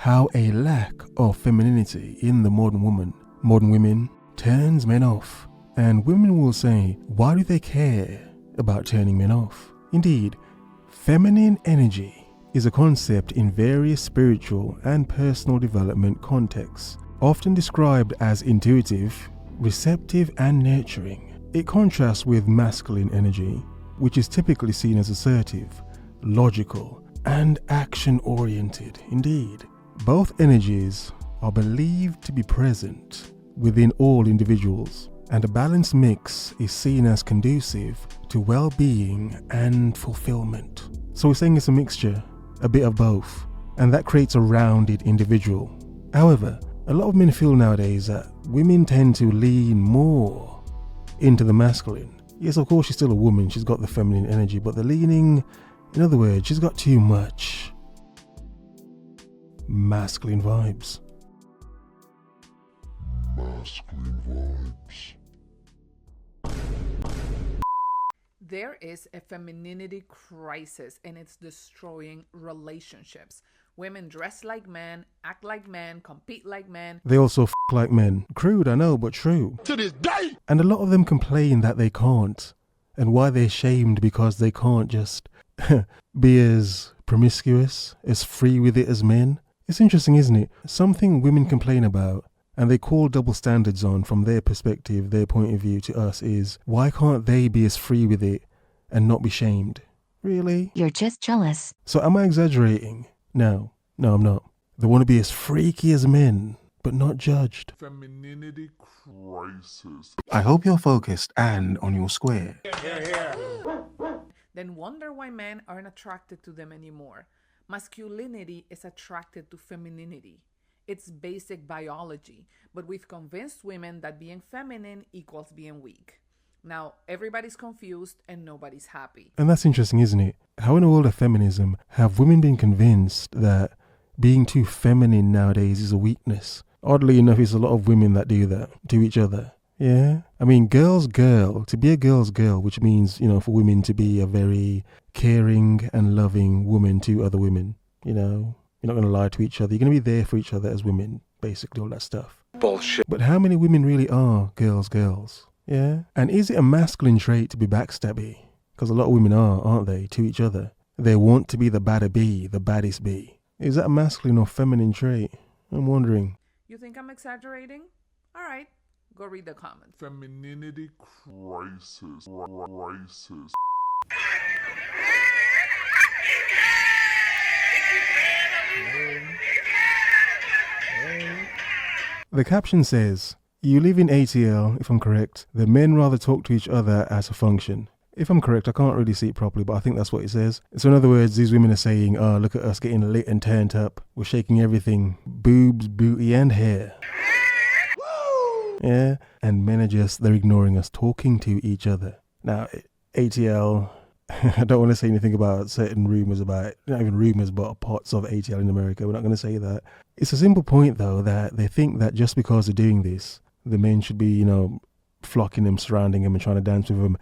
how a lack of femininity in the modern women turns men off. And women will say, why do they care about turning men off? Indeed, feminine energy is a concept in various spiritual and personal development contexts, often described as intuitive, receptive, and nurturing. It contrasts with masculine energy, which is typically seen as assertive, logical, and action-oriented. Indeed, both energies are believed to be present within all individuals, and a balanced mix is seen as conducive to well-being and fulfillment. So we're saying it's a mixture, a bit of both, and that creates a rounded individual. However, a lot of men feel nowadays that women tend to lean more into the masculine. Yes, of course, she's still a woman, she's got the feminine energy, but the leaning, in other words, she's got too much masculine vibes. Masculine vibes. There is a femininity crisis and it's destroying relationships. Women dress like men, act like men, compete like men. They also like men. Crude, I know, but true. To this day! And a lot of them complain that they can't, and why they're shamed because they can't just be as promiscuous, as free with it as men. It's interesting, isn't it? Something women complain about and they call double standards on from their perspective, their point of view to us is, why can't they be as free with it and not be shamed? Really? You're just jealous. So am I exaggerating? No, I'm not. They want to be as freaky as men, but not judged. Femininity crisis. I hope you're focused and on your square. Then wonder why men aren't attracted to them anymore. Masculinity is attracted to femininity. It's basic biology, but we've convinced women that being feminine equals being weak. Now, everybody's confused and nobody's happy. And that's interesting, isn't it? How in the world of feminism have women been convinced that being too feminine nowadays is a weakness? Oddly enough, it's a lot of women that do that to each other. Yeah? I mean, girl's girl, to be a girl's girl, which means, for women to be a very caring and loving woman to other women, You're not going to lie to each other. You're going to be there for each other as women, basically, all that stuff. Bullshit. But how many women really are girls? Yeah? And is it a masculine trait to be backstabby? Because a lot of women are, aren't they, to each other? They want to be the badder bee, the baddest bee. Is that a masculine or feminine trait? I'm wondering. You think I'm exaggerating? All right, go read the comments. Femininity crisis. The caption says, you live in ATL, if I'm correct. The men rather talk to each other as a function. If I'm correct, I can't really see it properly, but I think that's what it says. So in other words, these women are saying, oh, look at us getting lit and turned up. We're shaking everything. Boobs, booty, and hair. Yeah, and men are they're ignoring us, talking to each other. Now, ATL, I don't want to say anything about certain rumours not even rumours, but parts of ATL in America. We're not going to say that. It's a simple point, though, that they think that just because they're doing this, the men should be, flocking them, surrounding them and trying to dance with them.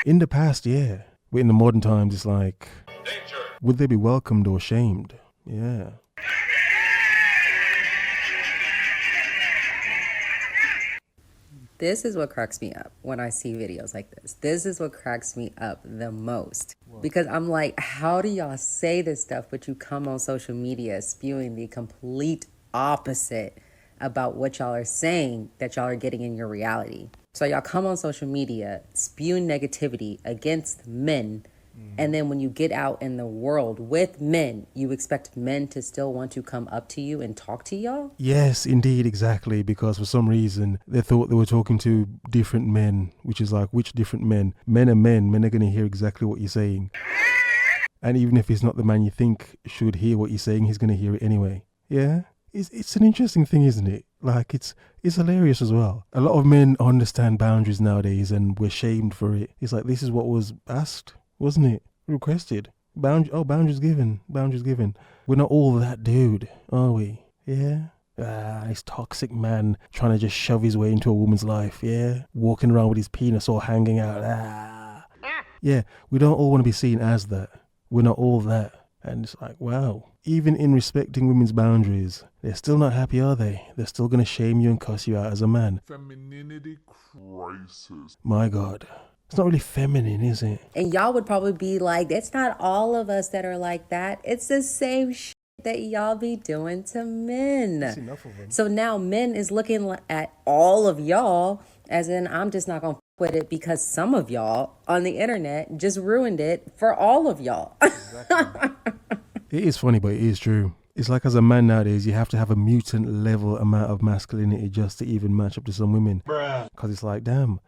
In the past, yeah. But in the modern times, it's like, danger. Would they be welcomed or shamed? Yeah. This is what cracks me up when I see videos like this. This is what cracks me up the most. Because I'm like, how do y'all say this stuff, but you come on social media spewing the complete opposite about what y'all are saying that y'all are getting in your reality? So y'all come on social media spewing negativity against men. And then when you get out in the world with men, you expect men to still want to come up to you and talk to y'all? Yes, indeed, exactly. Because for some reason, they thought they were talking to different men, which is like, which different men? Men are men. Men are going to hear exactly what you're saying. And even if he's not the man you think should hear what you're saying, he's going to hear it anyway. Yeah? It's an interesting thing, isn't it? Like, it's hilarious as well. A lot of men understand boundaries nowadays and we're shamed for it. It's like, this is what was asked, wasn't it? Requested. Boundaries given. We're not all that dude, are we? Yeah? This toxic man trying to just shove his way into a woman's life, yeah? Walking around with his penis all hanging out. Yeah, we don't all want to be seen as that. We're not all that. And it's like, wow. even in respecting women's boundaries, they're still not happy, are they? They're still going to shame you and cuss you out as a man. Femininity crisis. My God. It's not really feminine, is it? And y'all would probably be like, it's not all of us that are like that. It's the same shit that y'all be doing to men. That's enough of them. So now men is looking at all of y'all as in, I'm just not going to with it because some of y'all on the internet just ruined it for all of y'all. Exactly. It is funny, but it is true. It's like as a man nowadays, you have to have a mutant level amount of masculinity just to even match up to some women. Because it's like, damn,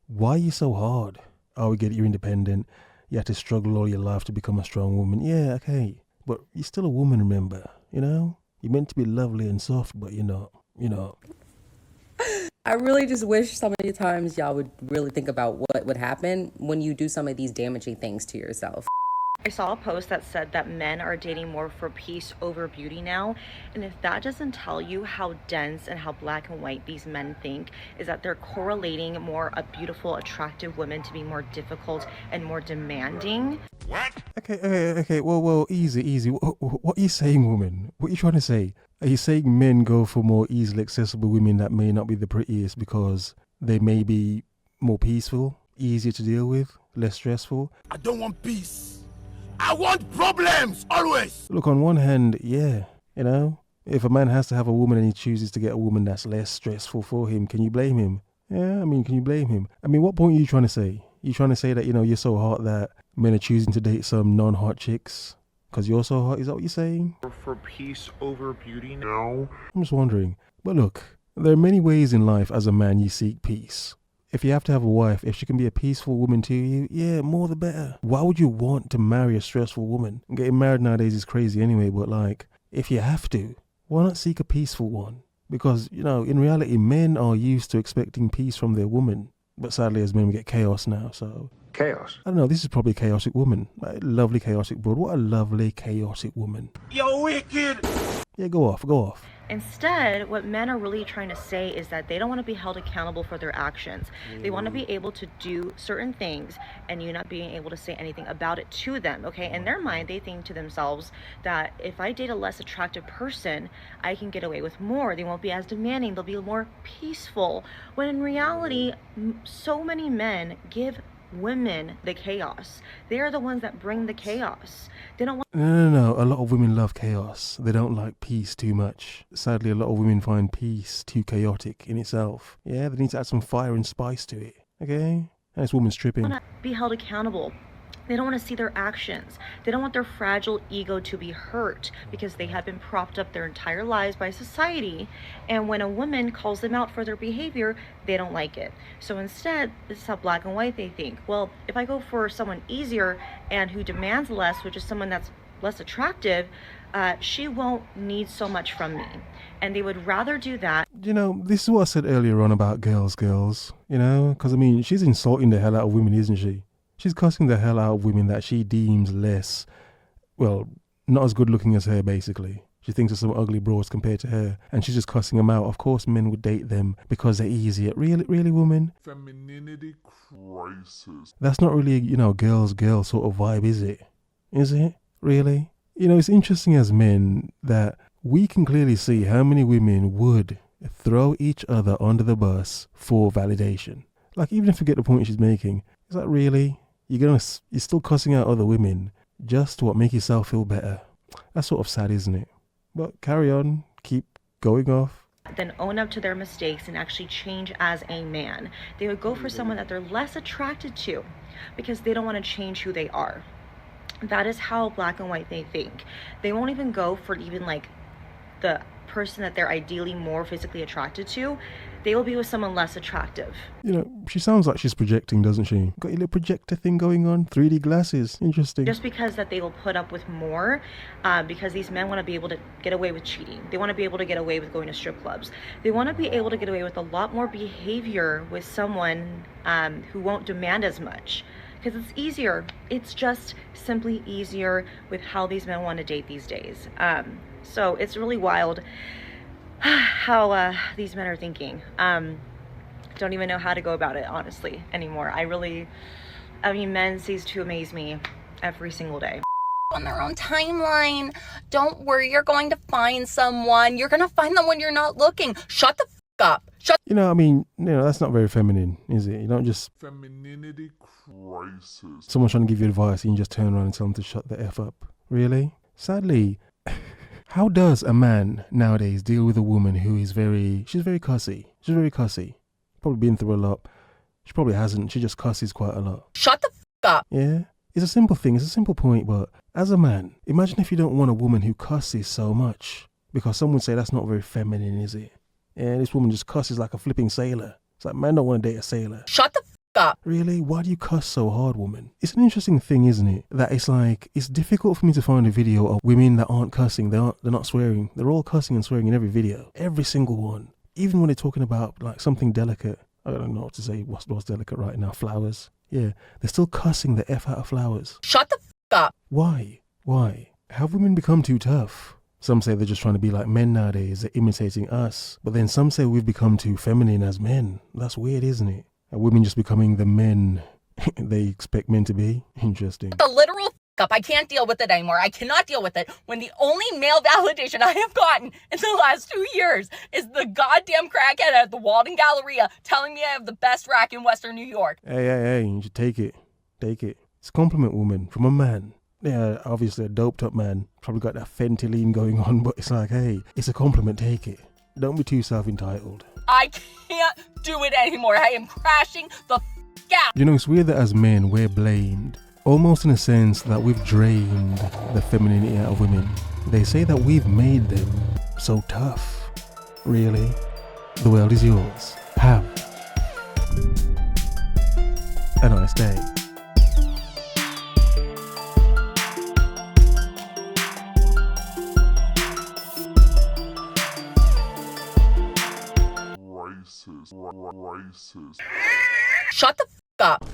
why are you so hard? Oh, we get it, you're independent. You have to struggle all your life to become a strong woman. Yeah, okay. But you're still a woman, remember? You know? You're meant to be lovely and soft, but you're not. You know. I really just wish some of the times y'all would really think about what would happen when you do some of these damaging things to yourself. I saw a post that said that men are dating more for peace over beauty now. And if that doesn't tell you how dense and how black and white these men think, is that they're correlating more a beautiful, attractive woman to be more difficult and more demanding. What? Okay. Well, easy. What are you saying, woman? What are you trying to say? Are you saying men go for more easily accessible women that may not be the prettiest because they may be more peaceful, easier to deal with, less stressful? I don't want peace. I want problems, always. Look, on one hand, yeah, you know, if a man has to have a woman and he chooses to get a woman that's less stressful for him, can you blame him? Yeah, I mean, can you blame him? I mean, what point are you trying to say? You trying to say that, you know, you're so hot that men are choosing to date some non-hot chicks because you're so hot? Is that what you're saying? For peace over beauty now? I'm just wondering. But look, there are many ways in life as a man you seek peace. If you have to have a wife, if she can be a peaceful woman to you, yeah, more the better. Why would you want to marry a stressful woman? Getting married nowadays is crazy anyway, but like, if you have to, why not seek a peaceful one? Because, you know, in reality, men are used to expecting peace from their woman. But sadly, as men, we get chaos now, so... Chaos. I don't know, this is probably a chaotic woman. Like, lovely chaotic broad. What a lovely chaotic woman. You're wicked. Yeah, go off. Instead, what men are really trying to say is that they don't want to be held accountable for their actions. They want to be able to do certain things and you not being able to say anything about it to them, okay? In their mind, they think to themselves that if I date a less attractive person, I can get away with more. They won't be as demanding. They'll be more peaceful. When in reality, so many men give women the chaos. They are the ones that bring the chaos. They don't want... No. A lot of women love chaos. They don't like peace too much. Sadly, a lot of women find peace too chaotic in itself. Yeah, they need to add some fire and spice to it. Okay? And this woman's tripping. want to be held accountable. They don't want to see their actions. They don't want their fragile ego to be hurt because they have been propped up their entire lives by society. And when a woman calls them out for their behavior, they don't like it. So instead, this is how black and white they think. Well, if I go for someone easier and who demands less, which is someone that's less attractive, she won't need so much from me. And they would rather do that. You know, this is what I said earlier on about girls. You know, because I mean, she's insulting the hell out of women, isn't she? She's cussing the hell out of women that she deems less, well, not as good looking as her, basically. She thinks of some ugly broads compared to her, and she's just cussing them out. Of course, men would date them because they're easier. Really, woman? Femininity crisis. That's not really, you know, girl sort of vibe, is it? Is it? Really? You know, it's interesting as men that we can clearly see how many women would throw each other under the bus for validation. Like, even if you get the point she's making, is that really? You're still cussing out other women just to make yourself feel better. That's sort of sad, isn't it? But carry on, keep going off. Then own up to their mistakes and actually change as a man. They would go for someone that they're less attracted to because they don't want to change who they are. That is how black and white they think. They won't even go for even like the person that they're ideally more physically attracted to. They will be with someone less attractive. You know, she sounds like she's projecting, doesn't she? Got your little projector thing going on, 3D glasses, interesting. Just because that they will put up with more, because these men want to be able to get away with cheating. They want to be able to get away with going to strip clubs. They want to be able to get away with a lot more behavior with someone who won't demand as much. Because it's easier. It's just simply easier with how these men want to date these days. So it's really wild how these men are thinking. Don't even know how to go about it, honestly, anymore. I mean, men cease to amaze me every single day. on their own timeline. Don't worry, you're going to find someone. You're going to find them when you're not looking. Shut the up. That's not very feminine, is it? You don't just... Femininity crisis. Someone's trying to give you advice and you just turn around and tell them to shut the F up. Really? Sadly, how does a man nowadays deal with a woman who is she's very cussy. She's very cussy. Probably been through a lot. She probably hasn't. She just cusses quite a lot. Shut the up. Yeah? It's a simple thing. It's a simple point, but as a man, imagine if you don't want a woman who cusses so much. Because some would say that's not very feminine, is it? And this woman just cusses like a flipping sailor. It's like, man, don't want to date a sailor. Shut the up. Really? Why do you cuss so hard, woman? It's an interesting thing, isn't it? That it's difficult for me to find a video of women that aren't cussing. They're not swearing. They're all cussing and swearing in every video. Every single one. Even when they're talking about like something delicate. I don't know what to say. What's delicate right now? Flowers. Yeah. They're still cussing the F out of flowers. Shut the up. Why? Have women become too tough? Some say they're just trying to be like men nowadays. They're imitating us. But then some say we've become too feminine as men. That's weird, isn't it? Are women just becoming the men they expect men to be? Interesting. The literal up. I can't deal with it anymore. I cannot deal with it when the only male validation I have gotten in the last 2 years is the goddamn crackhead at the Walden Galleria telling me I have the best rack in Western New York. Hey, you should take it. Take it. It's a compliment, woman, from a man. Yeah, obviously a doped up man. Probably got that fentanyl going on, but it's like, hey, it's a compliment, take it. Don't be too self-entitled. I can't do it anymore. I am crashing the out. You know, it's weird that as men, we're blamed. Almost in a sense that we've drained the femininity out of women. They say that we've made them so tough. Really? The world is yours. Have a nice day. Crisis. Shut the up.